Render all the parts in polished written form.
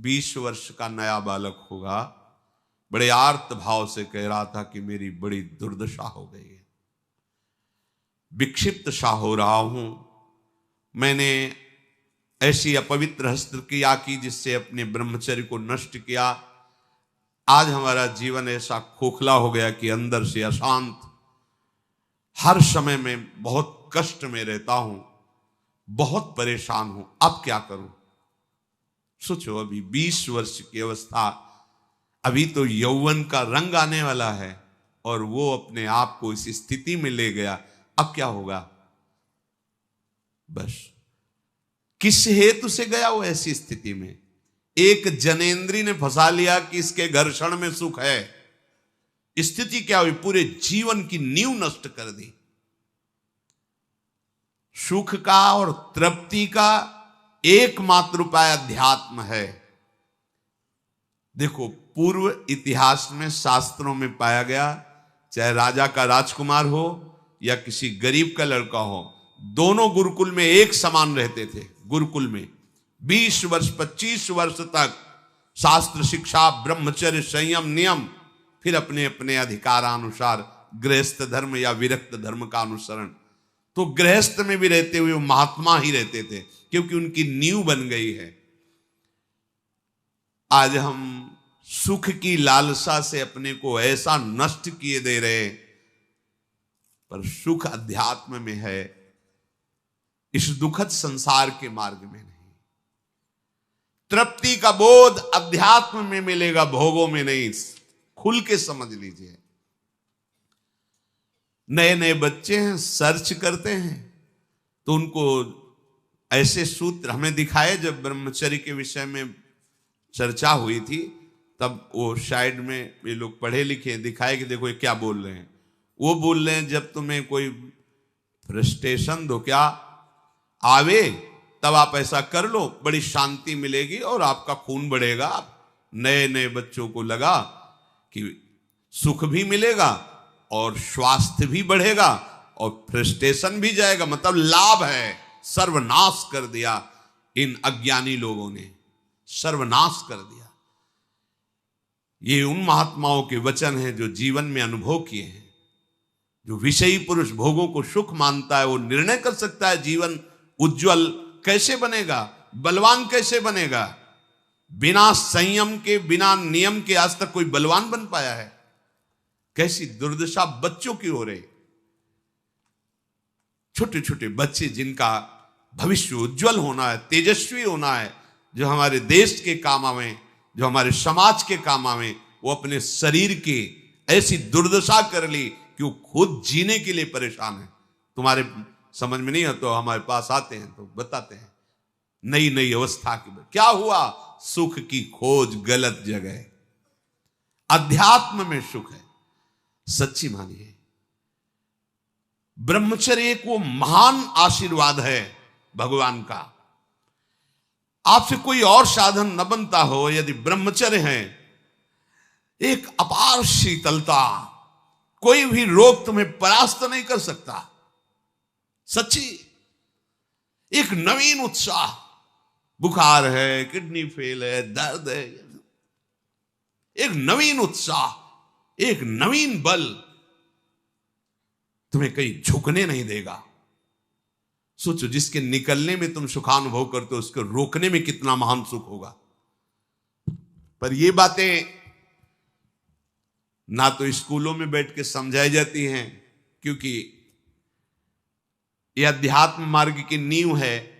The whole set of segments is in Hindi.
20 वर्ष का नया बालक होगा, बड़े आर्त भाव से कह रहा था कि मेरी बड़ी दुर्दशा हो गई है, विक्षिप्त सा हो रहा हूं, मैंने ऐसी अपवित्र हस्तक्रिया की जिससे अपने ब्रह्मचर्य को नष्ट किया। आज हमारा जीवन ऐसा खोखला हो गया कि अंदर से अशांत, हर समय में बहुत कष्ट में रहता हूं, बहुत परेशान हूं, अब क्या करूं। सोचो, अभी 20 वर्ष की अवस्था, अभी तो यौवन का रंग आने वाला है और वो अपने आप को इस स्थिति में ले गया, अब क्या होगा। बस किस हेतु से गया वो ऐसी स्थिति में। एक जनेंद्री ने फंसा लिया कि इसके घर्षण में सुख है। स्थिति क्या हुई, पूरे जीवन की नींव नष्ट कर दी। सुख का और तृप्ति का एकमात्र उपाय अध्यात्म है। देखो, पूर्व इतिहास में शास्त्रों में पाया गया, चाहे राजा का राजकुमार हो या किसी गरीब का लड़का हो, दोनों गुरुकुल में एक समान रहते थे। गुरुकुल में 20 वर्ष 25 वर्ष तक शास्त्र शिक्षा, ब्रह्मचर्य, संयम, नियम, फिर अपने अपने अधिकारानुसार गृहस्थ धर्म या विरक्त धर्म का अनुसरण। तो गृहस्थ में भी रहते हुए वो महात्मा ही रहते थे, क्योंकि उनकी नींव बन गई है। आज हम सुख की लालसा से अपने को ऐसा नष्ट किए दे रहे, पर सुख अध्यात्म में है, इस दुखद संसार के मार्ग में नहीं। तृप्ति का बोध अध्यात्म में मिलेगा, भोगों में नहीं। खुल के समझ लीजिए। नए नए बच्चे हैं, सर्च करते हैं तो उनको ऐसे सूत्र हमें दिखाए। जब ब्रह्मचर्य के विषय में चर्चा हुई थी तब वो साइड में ये लोग पढ़े लिखे दिखाए कि देखो ये क्या बोल रहे हैं। वो बोल रहे हैं जब तुम्हें कोई फ्रस्ट्रेशन दो क्या आवे तब आप ऐसा कर लो, बड़ी शांति मिलेगी और आपका खून बढ़ेगा। नए नए बच्चों को लगा कि सुख भी मिलेगा और स्वास्थ्य भी बढ़ेगा और फ्रस्ट्रेशन भी जाएगा, मतलब लाभ है। सर्वनाश कर दिया इन अज्ञानी लोगों ने, सर्वनाश कर दिया। ये उन महात्माओं के वचन हैं जो जीवन में अनुभव किए हैं। जो विषयी पुरुष भोगों को सुख मानता है वो निर्णय कर सकता है जीवन उज्जवल कैसे बनेगा, बलवान कैसे बनेगा। बिना संयम के, बिना नियम के आज तक कोई बलवान बन पाया है। कैसी दुर्दशा बच्चों की हो रही। छोटे छोटे बच्चे जिनका भविष्य उज्जवल होना है, तेजस्वी होना है, जो हमारे देश के काम आवे, जो हमारे समाज के काम आवे, वो अपने शरीर की ऐसी दुर्दशा कर ली कि वो खुद जीने के लिए परेशान है। तुम्हारे समझ में नहीं है तो हमारे पास आते हैं तो बताते हैं नई नई अवस्था की। क्या हुआ, सुख की खोज गलत जगह। अध्यात्म में सुख है, सच्ची मानिए। ब्रह्मचर्य एक वो महान आशीर्वाद है भगवान का। आपसे कोई और साधन न बनता हो, यदि ब्रह्मचर्य है, एक अपार शीतलता, कोई भी रोग तुम्हें परास्त नहीं कर सकता। सच्ची, एक नवीन उत्साह। बुखार है, किडनी फेल है, दर्द है, एक नवीन उत्साह, एक नवीन बल तुम्हें कहीं झुकने नहीं देगा। सोचो, जिसके निकलने में तुम सुखानुभव करते हो उसको रोकने में कितना महान सुख होगा। पर ये बातें ना तो स्कूलों में बैठ के समझाई जाती हैं, क्योंकि यह अध्यात्म मार्ग की नींव है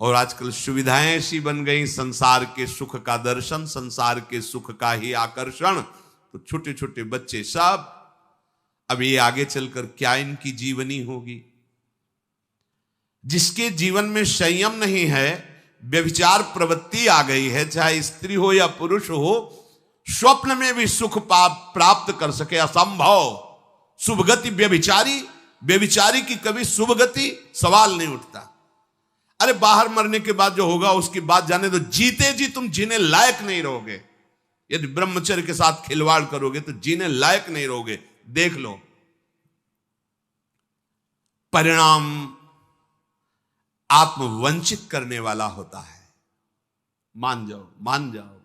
और आजकल सुविधाएं ऐसी बन गई, संसार के सुख का दर्शन, संसार के सुख का ही आकर्षण। तो छोटे छोटे बच्चे सब, अब ये आगे चलकर क्या इनकी जीवनी होगी। जिसके जीवन में संयम नहीं है, व्यभिचार प्रवृत्ति आ गई है, चाहे स्त्री हो या पुरुष हो, स्वप्न में भी सुख प्राप्त कर सके असंभव। शुभगति व्यभिचारी, व्यभिचारी की कभी शुभगति सवाल नहीं उठता। अरे बाहर मरने के बाद जो होगा उसकी बात जाने दो, जीते जी तुम जीने लायक नहीं रहोगे। यदि ब्रह्मचर्य के साथ खिलवाड़ करोगे तो जीने लायक नहीं रहोगे। देख लो परिणाम आत्मवंचित करने वाला होता है। मान जाओ, मान जाओ,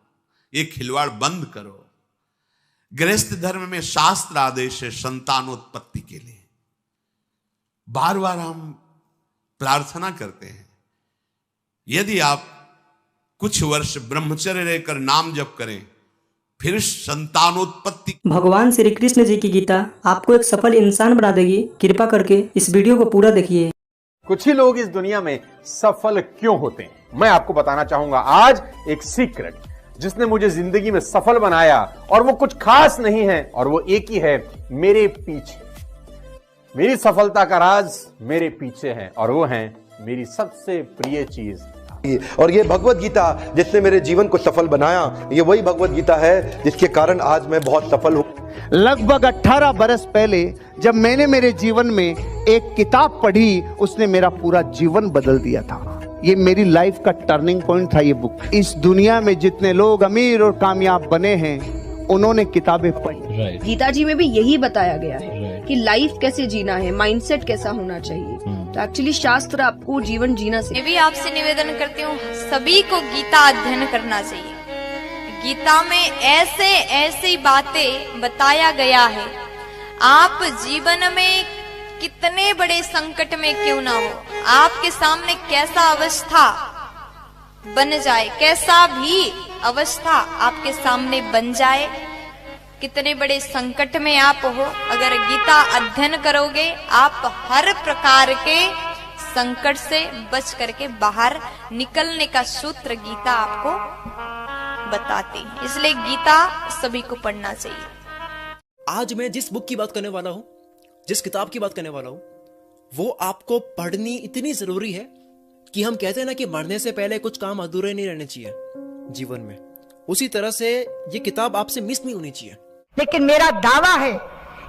ये खिलवाड़ बंद करो। गृहस्थ धर्म में शास्त्र आदेश है संतानोत्पत्ति के लिए। बार बार हम प्रार्थना करते हैं, यदि आप कुछ वर्ष ब्रह्मचर्य रहकर नाम जप करें, फिर संतानोत्पत्ति। भगवान श्री कृष्ण जी की गीता आपको एक सफल इंसान बना देगी। कृपा करके इस वीडियो को पूरा देखिए। कुछ ही लोग इस दुनिया में सफल क्यों होते हैं, मैं आपको बताना चाहूंगा आज एक सीक्रेट जिसने मुझे जिंदगी में सफल बनाया, और वो कुछ खास नहीं है, और वो एक ही है, मेरे पीछे। मेरी सफलता का राज मेरे पीछे है, और वो है मेरी सबसे प्रिय चीज। और ये भगवत गीता जिसने मेरे जीवन को सफल बनाया, ये वही भगवत गीता है जिसके कारण आज मैं बहुत सफल हूं। लगभग 18 बरस पहले जब मैंने मेरे जीवन में एक किताब पढ़ी, उसने मेरा पूरा जीवन बदल दिया था। ये मेरी लाइफ का टर्निंग पॉइंट था ये बुक। इस दुनिया में जितने लोग अमीर और कामयाब बने हैं, उन्होंने किताबें पढ़ी। गीता जी में भी यही बताया गया है कि लाइफ कैसे जीना है, माइंडसेट कैसा होना चाहिए। तो एक्चुअली शास्त्र आपको जीवन जीना मैं भी आपसे निवेदन करती हूँ, सभी को गीता अध्ययन करना चाहिए। गीता में ऐसे ऐसी बातें बताया गया है, आप जीवन में कितने बड़े संकट में क्यों ना हो, आपके सामने कैसा अवस्था बन जाए, कैसा भी अवस्था आपके सामने बन जाए, कितने बड़े संकट में आप हो, अगर गीता अध्ययन करोगे, आप हर प्रकार के संकट से बच करके बाहर निकलने का सूत्र गीता आपको बताती है। इसलिए गीता सभी को पढ़ना चाहिए। आज मैं जिस बुक की बात करने वाला हूं, जिस किताब की बात करने वाला हूं, वो आपको पढ़नी इतनी जरूरी है कि हम कहते हैं ना कि मरने से पहले कुछ काम अधूरे नहीं रहने चाहिए जीवन में, उसी तरह से ये किताब आपसे मिस नहीं होनी चाहिए। लेकिन मेरा दावा है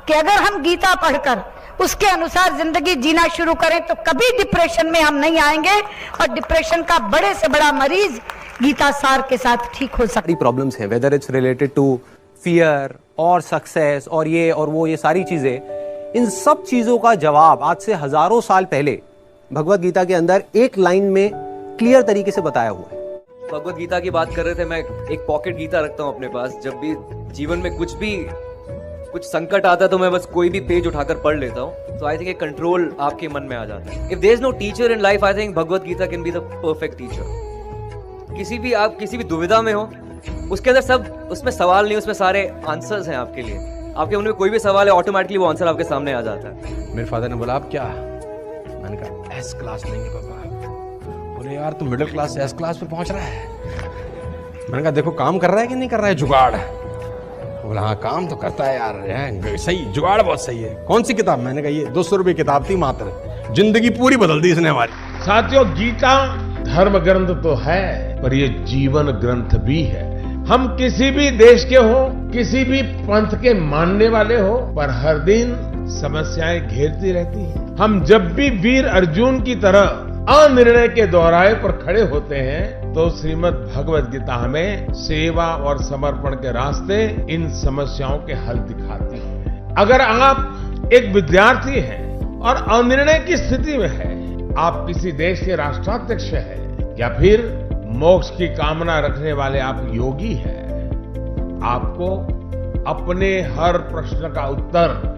कि अगर हम गीता पढ़कर उसके अनुसार जिंदगी जीना शुरू करें तो कभी डिप्रेशन में हम नहीं आएंगे, और डिप्रेशन का बड़े से बड़ा मरीज गीता सार के साथ ठीक हो सकती। प्रॉब्लम्स हैं, whether it's related to fear और सक्सेस और ये और वो, ये सारी चीजें, इन सब चीजों का जवाब आज से हजारों साल पहले भगवत गीता के अंदर एक लाइन में क्लियर तरीके से बताया हुआ है। भगवत गीता की बात कर रहे थे, मैं एक पॉकेट गीता रखता हूँ अपने पास। जब भी जीवन में कुछ संकट आता है तो मैं बस कोई भी पेज उठाकर पढ़ लेता हूँ, तो आई थिंक एक कंट्रोल आपके मन में आ जाता है। If there is no teacher in life, I think Bhagavad Gita can be the perfect teacher. आप किसी भी दुविधा में हो, उसके अंदर सब, उसमें सवाल नहीं, उसमें सारे आंसर्स हैं आपके लिए। आपके मन में कोई भी सवाल है, ऑटोमेटिकली वो आंसर आपके सामने आ जाता है। मेरे फादर ने बोला, आप क्या? मैंने कहा एस क्लास लेंगे पापा। बोले यार तू मिडिल क्लास से एस क्लास पर पहुंच रहा है। मैंने कहा देखो काम कर रहा है कि नहीं कर रहा है जुगाड़। बोला हाँ काम तो करता है यार, सही जुगाड़ बहुत सही है। कौन सी किताब? मैंने कहा ये 200 रुपये किताब थी मात्र, जिंदगी पूरी बदल दी इसने हमारी। साथियों, गीता धर्म ग्रंथ तो है, पर ये जीवन ग्रंथ भी है। हम किसी भी देश के हो, किसी भी पंथ के मानने वाले हो, पर हर दिन समस्याएं घेरती रहती हैं। हम जब भी वीर अर्जुन की तरह अनिर्णय के दोहराए पर खड़े होते हैं, तो श्रीमद् भगवत गीता हमें सेवा और समर्पण के रास्ते इन समस्याओं के हल दिखाती है। अगर आप एक विद्यार्थी हैं और अनिर्णय की स्थिति में है, आप किसी देश के राष्ट्राध्यक्ष हैं, या फिर मोक्ष की कामना रखने वाले आप योगी हैं, आपको अपने हर प्रश्न का उत्तर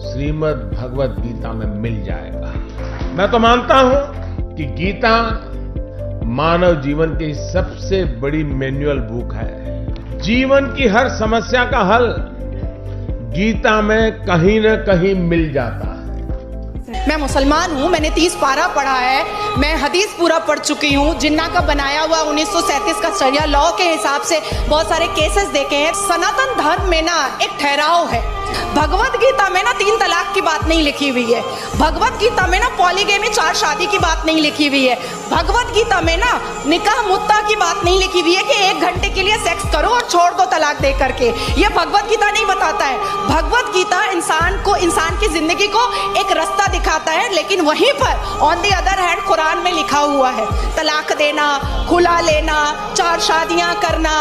श्रीमद् भगवत गीता में मिल जाएगा। मैं तो मानता हूं कि गीता मानव जीवन की सबसे बड़ी मैनुअल बुक है। जीवन की हर समस्या का हल गीता में कहीं न कहीं मिल जाता है। मैं मुसलमान हूँ, मैंने 30 पारा पढ़ा है, मैं हदीस पूरा पढ़ चुकी हूँ। जिन्ना का बनाया हुआ 1937 का शरिया लॉ के हिसाब से बहुत सारे केसेस देखे हैं। सनातन धर्म में ना एक ठहराव है। भगवत गीता में ना 3 तलाक की बात नहीं लिखी हुई है। भगवत गीता में ना पॉलीगेमी 4 शादी की बात नहीं लिखी हुई है। भगवत गीता में ना निकाह मुत्ता की बात नहीं लिखी हुई है कि 1 घंटे के लिए सेक्स करो और छोड़ दो तलाक दे करके। ये भगवत गीता नहीं बताता है। भगवत गीता इंसान की जिंदगी को एक रास्ता दिखाता है, लेकिन वहीं पर on the other hand Quran में लिखा हुआ है तलाक देना, खुला लेना, 4 शादियां करना,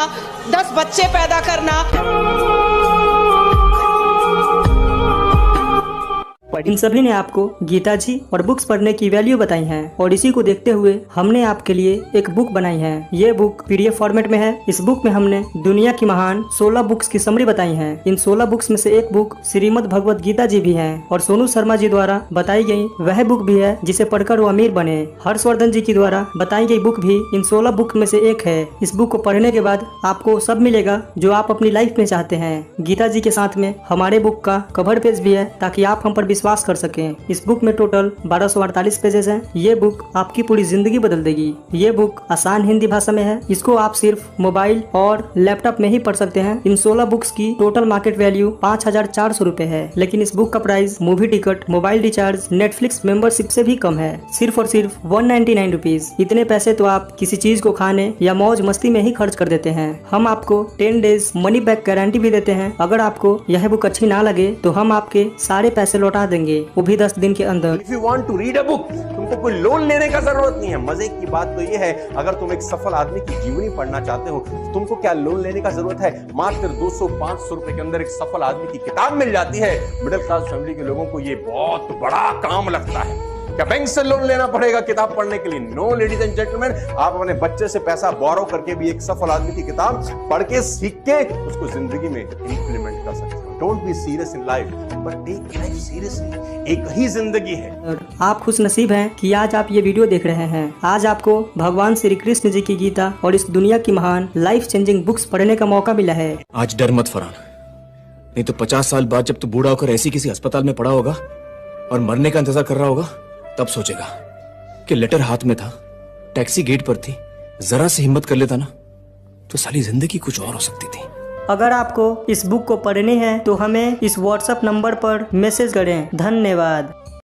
10 बच्चे पैदा करना। इन सभी ने आपको गीता जी और बुक्स पढ़ने की वैल्यू बताई है और इसी को देखते हुए हमने आपके लिए एक बुक बनाई है। ये बुक PDF फॉर्मेट में है। इस बुक में हमने दुनिया की महान 16 बुक्स की समरी बताई है। इन 16 बुक्स में से एक बुक श्रीमद् भगवत गीता जी भी है और सोनू शर्मा जी द्वारा बताई गई वह बुक भी है जिसे पढ़कर वो अमीर बने। हर्षवर्धन जी की द्वारा बताई गई बुक भी इन 16 बुक में से एक है। इस बुक को पढ़ने के बाद आपको सब मिलेगा जो आप अपनी लाइफ में चाहते हैं। गीता जी के साथ में हमारे बुक का कवर पेज भी है ताकि आप हम पर विश्वास कर सकें। इस बुक में टोटल 1248 पेजेस हैं। ये बुक आपकी पूरी जिंदगी बदल देगी। ये बुक आसान हिंदी भाषा में है। इसको आप सिर्फ मोबाइल और लैपटॉप में ही पढ़ सकते हैं। इन 16 बुक्स की टोटल मार्केट वैल्यू 5400 रुपए है, लेकिन इस बुक का price movie ticket, mobile recharge, Netflix membership से भी कम है, सिर्फ और सिर्फ 199 रुपीज। इतने पैसे तो आप किसी चीज को खाने या मौज मस्ती में ही खर्च कर देते हैं। हम आपको 10 डेज मनी बैक गारंटी भी देते हैं। अगर आपको यह बुक अच्छी ना लगे तो हम आपके सारे पैसे लौटा देंगे, वो भी 10 दिन के अंदर। If you want to read a book, तुमको कोई लोन लेने का जरूरत नहीं है। मजे की बात तो ये है, अगर तुम एक सफल आदमी की जीवनी पढ़ना चाहते हो तो तुमको क्या लोन लेने का जरूरत है। मात्र 200-500 रुपए के अंदर एक सफल आदमी की किताब मिल जाती है। मिडिल क्लास फैमिली के लोगों को ये बहुत बड़ा काम लगता है। क्या बैंक से लोन लेना पड़ेगा किताब पढ़ने के लिए? नो लेडीज एंड जेंटलमैन, आप अपने बच्चे से पैसा बोरो करके भी एक सफल आदमी की किताब पढ़ के सीख के उसको जिंदगी में इंप्लीमेंट कर सकते हो। Don't be serious in life but take life seriously. एक ही जिंदगी है। आप खुश नसीब हैं कि आज आप ये वीडियो देख रहे हैं। आज आपको भगवान श्री कृष्ण जी की गीता और इस दुनिया की महान लाइफ चेंजिंग बुक्स पढ़ने का मौका मिला है। आज डर मत फरहान, नहीं तो 50 साल बाद जब तू बूढ़ा होकर ऐसी किसी अस्पताल में पड़ा होगा और मरने का इंतजार कर रहा होगा, तब सोचेगा कि लेटर हाथ में था, टैक्सी गेट पर थी, जरा से हिम्मत कर लेता ना तो साली जिंदगी कुछ और हो सकती थी। अगर आपको इस बुक को पढ़नी है तो हमें इस व्हाट्सएप नंबर पर मैसेज करें। धन्यवाद।